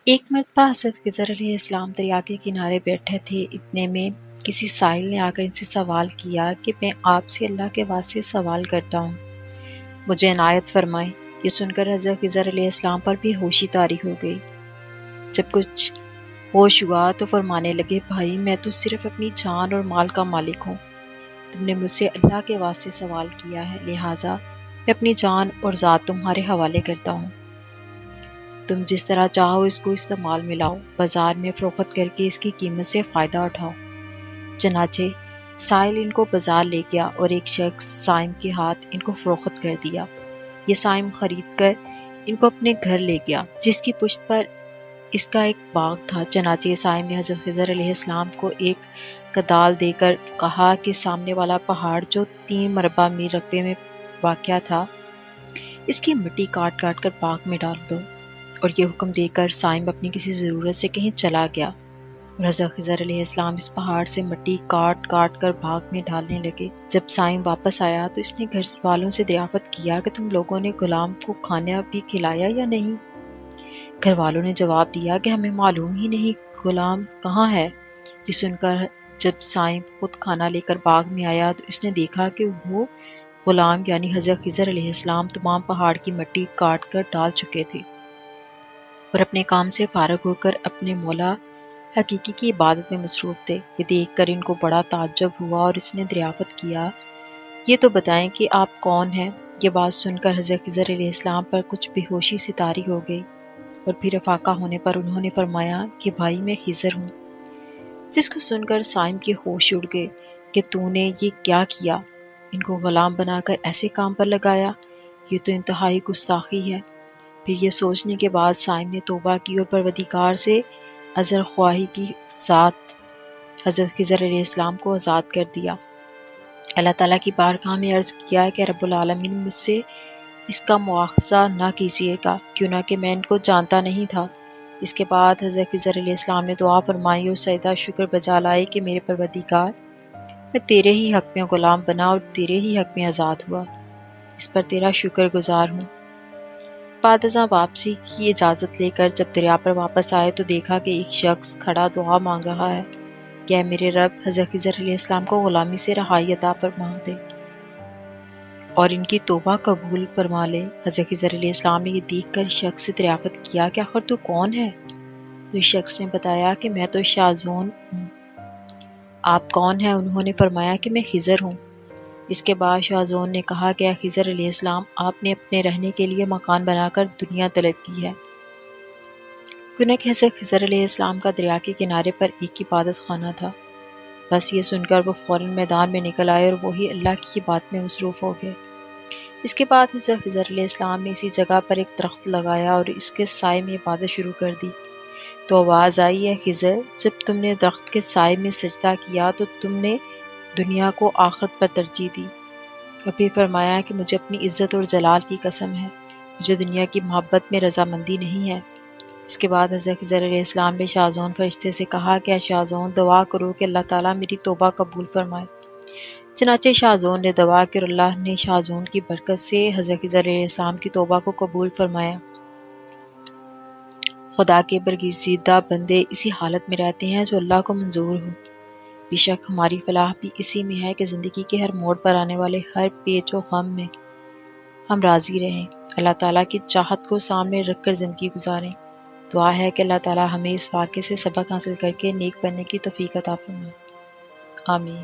ایک مرتبہ حضرت خضر علیہ السلام دریا کے کنارے بیٹھے تھے، اتنے میں کسی سائل نے آ کر ان سے سوال کیا کہ میں آپ سے اللہ کے واسطے سوال کرتا ہوں، مجھے عنایت فرمائیں۔ یہ سن کر حضرت خضر علیہ السلام پر بھی ہوشی طاری ہو گئی۔ جب کچھ ہوش ہوا تو فرمانے لگے، بھائی میں تو صرف اپنی جان اور مال کا مالک ہوں، تم نے مجھ سے اللہ کے واسطے سوال کیا ہے، لہٰذا میں اپنی جان اور ذات تمہارے حوالے کرتا ہوں، تم جس طرح چاہو اس کو استعمال میں لاؤ، بازار میں فروخت کر کے اس کی قیمت سے فائدہ اٹھاؤ۔ چنانچہ سائل ان کو بازار لے گیا اور ایک شخص سائم کے ہاتھ ان کو فروخت کر دیا۔ یہ سائم خرید کر ان کو اپنے گھر لے گیا، جس کی پشت پر اس کا ایک باغ تھا۔ چنانچہ سائم نے حضرت خضر علیہ السلام کو ایک کدال دے کر کہا کہ سامنے والا پہاڑ جو 3 مربع میل رقبے میں واقع تھا، اس کی مٹی کاٹ کاٹ کر باغ میں ڈال دو۔ اور یہ حکم دے کر سائم اپنی کسی ضرورت سے کہیں چلا گیا، اور حضرت خضر علیہ السلام اس پہاڑ سے مٹی کاٹ کاٹ کر باغ میں ڈالنے لگے۔ جب سائم واپس آیا تو اس نے گھر والوں سے دریافت کیا کہ تم لوگوں نے غلام کو کھانا بھی کھلایا یا نہیں؟ گھر والوں نے جواب دیا کہ ہمیں معلوم ہی نہیں غلام کہاں ہے۔ یہ سن کر جب سائم خود کھانا لے کر باغ میں آیا تو اس نے دیکھا کہ وہ غلام یعنی حضرت خضر علیہ السلام تمام پہاڑ کی مٹی کاٹ کر ڈال چکے تھے اور اپنے کام سے فارغ ہو کر اپنے مولا حقیقی کی عبادت میں مصروف تھے۔ یہ دیکھ کر ان کو بڑا تعجب ہوا اور اس نے دریافت کیا، یہ تو بتائیں کہ آپ کون ہیں؟ یہ بات سن کر حضرت خضر علیہ السلام پر کچھ بے ہوشی سی طاری ہو گئی، اور پھر افاقہ ہونے پر انہوں نے فرمایا کہ بھائی میں خضر ہوں۔ جس کو سن کر سائم کے ہوش اڑ گئے کہ تو نے یہ کیا کیا، ان کو غلام بنا کر ایسے کام پر لگایا، یہ تو انتہائی گستاخی ہے۔ پھر یہ سوچنے کے بعد سائم نے توبہ کی اور پروردگار سے عذر خواہی کی ساتھ حضرت خضر علیہ السلام کو آزاد کر دیا۔ اللہ تعالیٰ کی بارگاہ میں عرض کیا کہ رب العالمین مجھ سے اس کا مواخذہ نہ کیجیے گا، کیوں نہ کہ میں ان کو جانتا نہیں تھا۔ اس کے بعد حضرت خضر علیہ السلام نے دعا فرمائی اور سجدہ شکر بجا لائے کہ میرے پروردگار، میں تیرے ہی حق میں غلام بنا اور تیرے ہی حق میں آزاد ہوا، اس پر تیرا شکر گزار ہوں۔ بعد ازاں واپسی کی اجازت لے کر جب دریا پر واپس آئے تو دیکھا کہ ایک شخص کھڑا دعا مانگ رہا ہے کہ اے میرے رب، حضرت خضر علیہ السلام کو غلامی سے رہائی عطا فرما دے اور ان کی توبہ قبول فرما لے۔ حضرت خضر علیہ السلام نے یہ دیکھ کر شخص سے دریافت کیا کہ آخر تو کون ہے؟ تو اس شخص نے بتایا کہ میں تو شاذون ہوں۔ آپ کون ہیں؟ انہوں نے فرمایا کہ میں خضر ہوں۔ اس کے بعد شاذون نے کہا کہ اے خضر علیہ السلام، آپ نے اپنے رہنے کے لیے مکان بنا کر دنیا طلب کی ہے، کیوں کہ حضرت خضر علیہ السلام کا دریا کے کنارے پر ایک عبادت خانہ تھا۔ بس یہ سن کر وہ فوراً میدان میں نکل آئے اور وہی اللہ کی بات میں مصروف ہو گئے۔ اس کے بعد حضرت خضر علیہ السلام نے اسی جگہ پر ایک درخت لگایا اور اس کے سائے میں عبادت شروع کر دی۔ تو آواز آئی، اے خضر، جب تم نے درخت کے سائے میں سجدہ کیا تو تم نے دنیا کو آخرت پر ترجیح دی، اور پھر فرمایا کہ مجھے اپنی عزت اور جلال کی قسم ہے، مجھے دنیا کی محبت میں رضامندی نہیں ہے۔ اس کے بعد حضرت خضر علیہ السلام نے شاذون فرشتے سے کہا کہ اے شاذون، دعا کرو کہ اللہ تعالیٰ میری توبہ قبول فرمائے۔ چنانچہ شاذون نے دعا کی اور اللہ نے شاذون کی برکت سے حضرت خضر علیہ السلام کی توبہ کو قبول فرمایا۔ خدا کے برگزیدہ بندے اسی حالت میں رہتے ہیں جو اللہ کو منظور ہو۔ بے شک ہماری فلاح بھی اسی میں ہے کہ زندگی کے ہر موڑ پر آنے والے ہر پیچ و خم میں ہم راضی رہیں، اللہ تعالیٰ کی چاہت کو سامنے رکھ کر زندگی گزاریں۔ دعا ہے کہ اللہ تعالیٰ ہمیں اس واقعے سے سبق حاصل کر کے نیک بننے کی توفیق عطا فرمائے۔ آمین۔